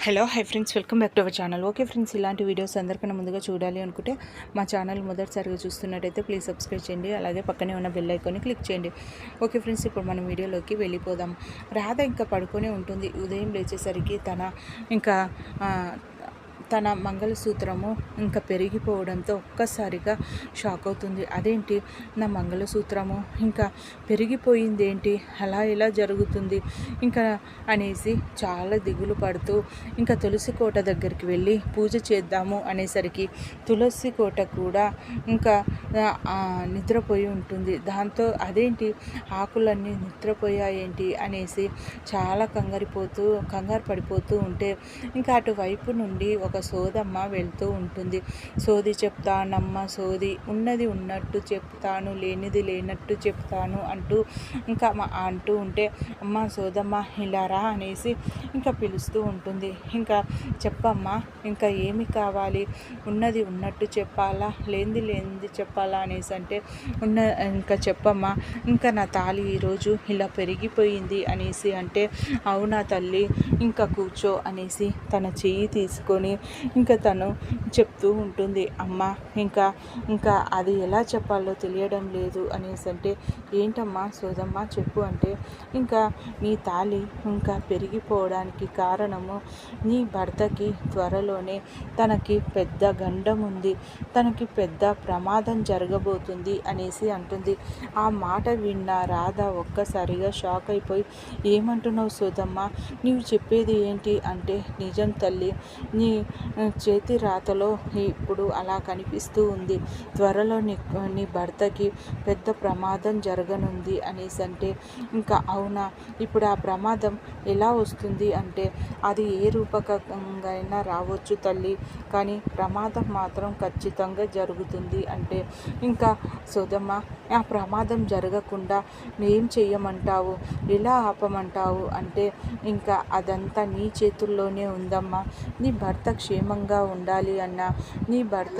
Hello hi friends, welcome back to our channel. Okay friends, ఇలాంటి videos అందరికన్నా ముందుగా చూడాలి అనుకుంటే మా ఛానల్ మొదటిసారిగా చూస్తున్నట్టయితే ప్లీజ్ సబ్స్క్రైబ్ చేయండి. అలాగే పక్కనే ఉన్న బెల్ ఐకాన్ని క్లిక్ చేయండి. ఓకే ఫ్రెండ్స్, ఇప్పుడు మనం వీడియోలోకి వెళ్ళిపోదాం. రాధ ఇంకా పడుకొని ఉంటుంది. ఉదయం లేచేసరికి తన మంగళసూత్రము ఇంకా పెరిగిపోవడంతో ఒక్కసారిగా షాక్ అవుతుంది. అదేంటి, నా మంగళసూత్రము ఇంకా పెరిగిపోయింది ఏంటి, అలా ఎలా జరుగుతుంది ఇంకా అనేసి చాలా దిగులు పడుతూ ఇంకా తులసి కోట దగ్గరికి వెళ్ళి పూజ చేద్దాము అనేసరికి తులసి కోట కూడా ఇంకా నిద్రపోయి ఉంటుంది. దాంతో అదేంటి ఆకులన్నీ నిద్రపోయాయేంటి అనేసి చాలా కంగారు పడిపోతూ ఉంటే ఇంకా అటువైపు నుండి ఒక సోదమ్మ వెళ్తూ ఉంటుంది. సోది చెప్తానమ్మ, సోది ఉన్నది ఉన్నట్టు చెప్తాను, లేనిది లేనట్టు చెప్తాను అంటూ అంటూ ఉంటే, అమ్మ సోదమ్మ ఇలా రా అనేసి ఇంకా పిలుస్తూ ఉంటుంది. ఇంకా చెప్పమ్మా, ఇంకా ఏమి కావాలి, ఉన్నది ఉన్నట్టు చెప్పాలా, లేనిది చెప్పాలా అనేసి అంటే, ఇంకా చెప్పమ్మా, ఇంకా నా తాళి ఈరోజు ఇలా పెరిగిపోయింది అనేసి అంటే, అవునా తల్లి, ఇంకా కూర్చో అనేసి తన చెయ్యి తీసుకొని ఇంకా తను చెప్తూ ఉంటుంది. అమ్మ ఇంకా అది ఎలా చెప్పాలో తెలియడం లేదు అనేసి అంటే, ఏంటమ్మా సోదమ్మ చెప్పు అంటే, ఇంకా నీ తాళి ఇంకా పెరిగిపోవడానికి కారణము నీ భర్తకి త్వరలోనే తనకి పెద్ద గండం ఉంది, తనకి పెద్ద ప్రమాదం జరగబోతుంది అనేసి అంటుంది. ఆ మాట విన్న రాధ ఒక్కసారిగా షాక్ అయిపోయి, ఏమంటున్నావు సోదమ్మ, నీవు చెప్పేది ఏంటి అంటే, నిజం తల్లి, నీ చేతి రాతలో ఇప్పుడు అలా కనిపిస్తూ ఉంది, త్వరలో నీ భర్తకి పెద్ద ప్రమాదం జరగనుంది అనేసి అంటే, ఇంకా అవునా, ఇప్పుడు ఆ ప్రమాదం ఎలా వస్తుంది అంటే, అది ఏ రూపకంగా అయినా రావచ్చు తల్లి, కానీ ప్రమాదం మాత్రం ఖచ్చితంగా జరుగుతుంది అంటే, ఇంకా సోదమ్మ ఆ ప్రమాదం జరగకుండా ఏం చెయ్యమంటావు, ఎలా ఆపమంటావు అంటే, ఇంకా అదంతా నీ చేతుల్లోనే ఉందమ్మా. నీ భర్త క్షేమంగా ఉండాలి అన్నా, నీ భర్త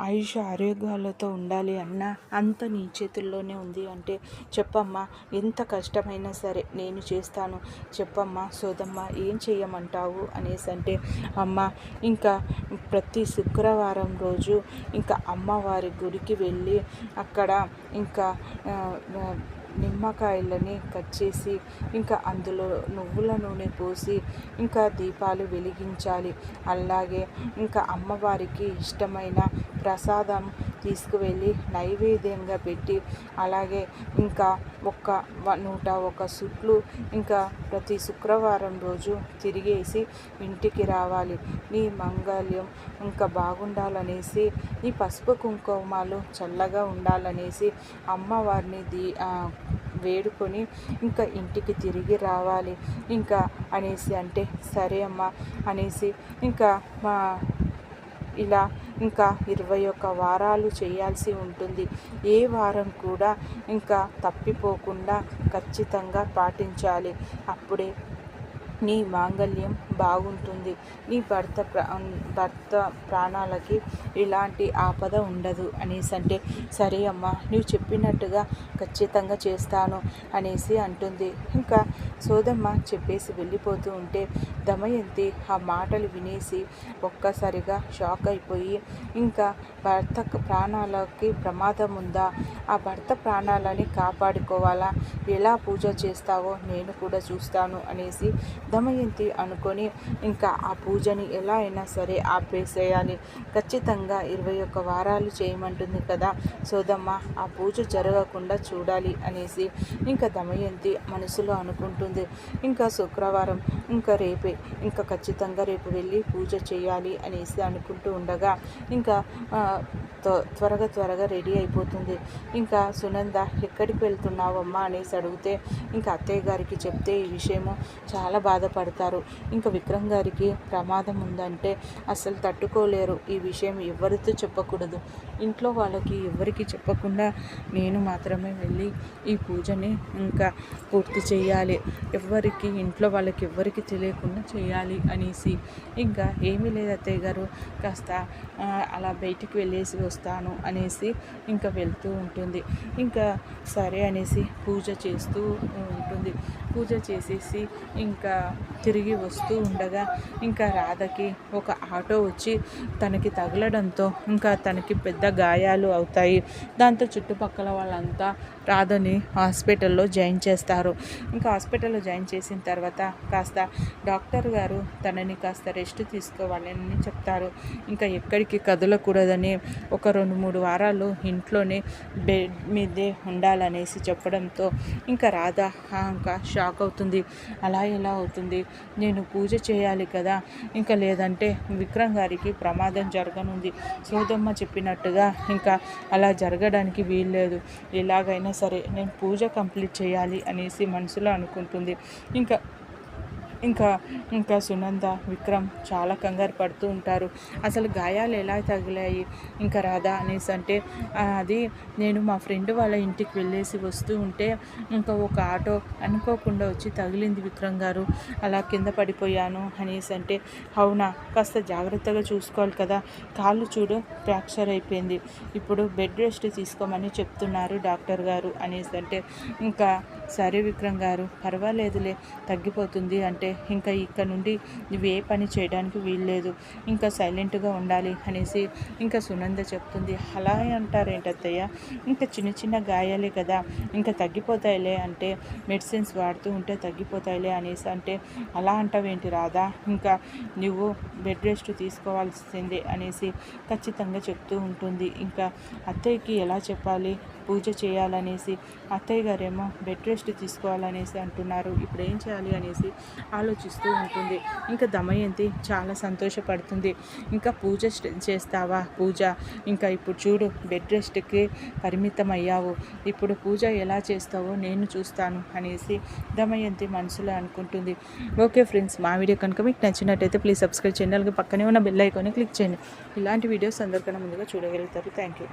ఆయుష ఆరోగ్యాలతో ఉండాలి అన్నా అంత నీ చేతుల్లోనే ఉంది అంటే, చెప్పమ్మా, ఎంత కష్టమైనా సరే నేను చేస్తాను, చెప్పమ్మా సోదమ్మ ఏం చెయ్యమంటావు అనేసి అంటే, అమ్మ ఇంకా ప్రతి శుక్రవారం రోజు ఇంకా అమ్మవారి గుడికి వెళ్ళి అక్కడ ఇంకా నిమ్మకాయలని కట్ చేసి ఇంకా అందులో నువ్వుల నూనె పోసి ఇంకా దీపాలు వెలిగించాలి. అలాగే ఇంకా అమ్మవారికి ఇష్టమైన ప్రసాదం తీసుకువెళ్ళి నైవేద్యంగా పెట్టి, అలాగే ఇంకా 101 సుట్లు ఇంకా ప్రతి శుక్రవారం రోజు తిరిగేసి ఇంటికి రావాలి. నీ మంగళ్యం ఇంకా బాగుండాలనేసి, నీ పసుపు కుంకుమాలు చల్లగా ఉండాలనేసి అమ్మవారిని వేడుకొని ఇంకా ఇంటికి తిరిగి రావాలి ఇంకా అనేసి అంటే, సరే అమ్మ అనేసి ఇంకా ఇలా ఇంకా 21 వారాలు చేయాల్సి ఉంటుంది. ఏ వారం కూడా ఇంకా తప్పిపోకుండా ఖచ్చితంగా పాటించాలి. అప్పుడే నీ మాంగళ్యం బాగుంటుంది, నీ భర్త ప్రాణాలకి ఎలాంటి ఆపద ఉండదు అనేసి అంటే, సరే అమ్మ, నువ్వు చెప్పినట్టుగా ఖచ్చితంగా చేస్తాను అనేసి అంటుంది. ఇంకా సోదమ్మ చెప్పేసి వెళ్ళిపోతూ ఉంటే దమయంతి ఆ మాటలు వినేసి ఒక్కసారిగా షాక్ అయిపోయి, ఇంకా భర్త ప్రాణాలకి ప్రమాదం ఉందా, ఆ భర్త ప్రాణాలని కాపాడుకోవాలా, ఎలా పూజ చేస్తావో నేను కూడా చూస్తాను అనేసి దమయంతి అనుకొని ఇంకా ఆ పూజని ఎలా అయినా సరే ఆపేసేయాలి. ఖచ్చితంగా 21 వారాలు చేయమంటుంది కదా సోదమ్మ, ఆ పూజ జరగకుండా చూడాలి అనేసి ఇంకా దమయంతి మనసులో అనుకుంటుంది. ఇంకా శుక్రవారం ఇంకా రేపే, ఇంకా ఖచ్చితంగా రేపు వెళ్ళి పూజ చేయాలి అనేసి అనుకుంటూ ఉండగా ఇంకా త్వరగా రెడీ అయిపోతుంది. ఇంకా సునంద, ఎక్కడికి వెళ్తున్నావమ్మా అనేసి అడిగితే, ఇంకా అత్తయ్య గారికి చెప్తే ఈ విషయము చాలా బాధపడతారు, ఇంకా విక్రమ్ గారికి ప్రమాదం ఉందంటే అసలు తట్టుకోలేరు, ఈ విషయం ఎవరితో చెప్పకూడదు, ఇంట్లో వాళ్ళకి ఎవరికి చెప్పకుండా నేను మాత్రమే వెళ్ళి ఈ పూజని ఇంకా పూర్తి చేయాలి, ఎవ్వరికి ఇంట్లో వాళ్ళకి ఎవ్వరికి తెలియకుండా చేయాలి అనేసి. ఇంకా ఏమీ లేదు అత్తయ్య గారు, కాస్త అలా బయటికి వెళ్ళేసి వస్తాను అనేసి ఇంకా వెళ్తూ ఉంటుంది. ఇంకా సరే అనేసి పూజ చేస్తూ ఉంటుంది. పూజ చేసేసి ఇంకా తిరిగి వస్తూ ఉండగా ఇంకా రాధకి ఒక ఆటో వచ్చి తనకి తగలడంతో ఇంకా తనకి పెద్ద గాయాలు అవుతాయి. దాంతో చుట్టుపక్కల వాళ్ళంతా రాధని హాస్పిటల్లో జాయిన్ చేస్తారు. ఇంకా హాస్పిటల్లో జాయిన్ చేసిన తర్వాత కాస్త డాక్టర్ గారు తనని కాస్త రెస్ట్ తీసుకోవాలని చెప్తారు. ఇంకా ఎక్కడికి కదలకూడదని, ఒక 2-3 వారాలు ఇంట్లోనే బెడ్ మీదే ఉండాలనేసి చెప్పడంతో ఇంకా రాధ ఇంకా షాక్ అవుతుంది. అలా ఎలా అవుతుంది, నేను పూజ చేయాలి కదా, ఇంకా లేదంటే విక్రమ్ గారికి ప్రమాదం జరగనుంది, సోదమ్మ చెప్పినట్టుగా ఇంకా అలా జరగడానికి వీల్లేదు, ఎలాగైనా సరే నేను పూజ కంప్లీట్ చేయాలి అనేసి మనసులో అనుకుంటుంది. ఇంకా ఇంకా ఇంకా సునంద, విక్రమ్ చాలా కంగారు పడుతూ ఉంటారు. అసలు గాయాలు ఎలా తగిలాయి ఇంకా రాధా అనేసి అంటే, అది నేను మా ఫ్రెండ్ వాళ్ళ ఇంటికి వెళ్ళేసి వస్తూ ఉంటే ఇంకా ఒక ఆటో అనుకోకుండా వచ్చి తగిలింది విక్రమ్ గారు, అలా కింద పడిపోయాను అనేసి అంటే, అవునా, కాస్త జాగ్రత్తగా చూసుకోవాలి కదా, కాళ్ళు చూడు ఫ్రాక్చర్ అయిపోయింది, ఇప్పుడు బెడ్ రెస్ట్ తీసుకోమని చెప్తున్నారు డాక్టర్ గారు అనేసి అంటే, ఇంకా సరే విక్రమ్ గారు పర్వాలేదులే, తగ్గిపోతుంది అంటే ఇంకా ఇక్కడ నుండి నువ్వు ఏ పని చేయడానికి వీల్లేదు, ఇంకా సైలెంట్గా ఉండాలి అనేసి ఇంకా సునంద చెప్తుంది. అలా అంటారేంటత్తయ్య, ఇంకా చిన్న చిన్న గాయాలే కదా, ఇంకా తగ్గిపోతాయిలే అంటే, మెడిసిన్స్ వాడుతూ ఉంటే తగ్గిపోతాయిలే అనేసి అంటే, అలా అంటావేంటి రాధా, ఇంకా నువ్వు బెడ్ రెస్ట్ తీసుకోవాల్సిందే అనేసి ఖచ్చితంగా చెప్తూ ఉంటుంది. ఇంకా అత్తయ్యకి ఎలా చెప్పాలి పూజ చేయాలనేసి, అత్తయ్య గారేమో బెడ్ రెస్ట్ తీసుకోవాలనేసి అంటున్నారు, ఇప్పుడు ఏం చేయాలి అనేసి ఆలోచిస్తూ ఉంటుంది. ఇంకా దమయంతి చాలా సంతోషపడుతుంది. ఇంకా పూజ చేస్తావా పూజ, ఇంకా ఇప్పుడు చూడు బెడ్ రెస్ట్కి పరిమితం అయ్యావు, ఇప్పుడు పూజ ఎలా చేస్తావో నేను చూస్తాను అనేసి దమయంతి మనసులో అనుకుంటుంది. ఓకే ఫ్రెండ్స్, మా వీడియో కనుక మీకు నచ్చినట్టయితే ప్లీజ్ సబ్స్క్రైబ్ చేయండి, అలాగే పక్కనే ఉన్న బెల్ ఐకాన్ని క్లిక్ చేయండి. ఇలాంటి వీడియోస్ అందరికన్నా ముందుగా చూడగలుగుతారు. Thank you.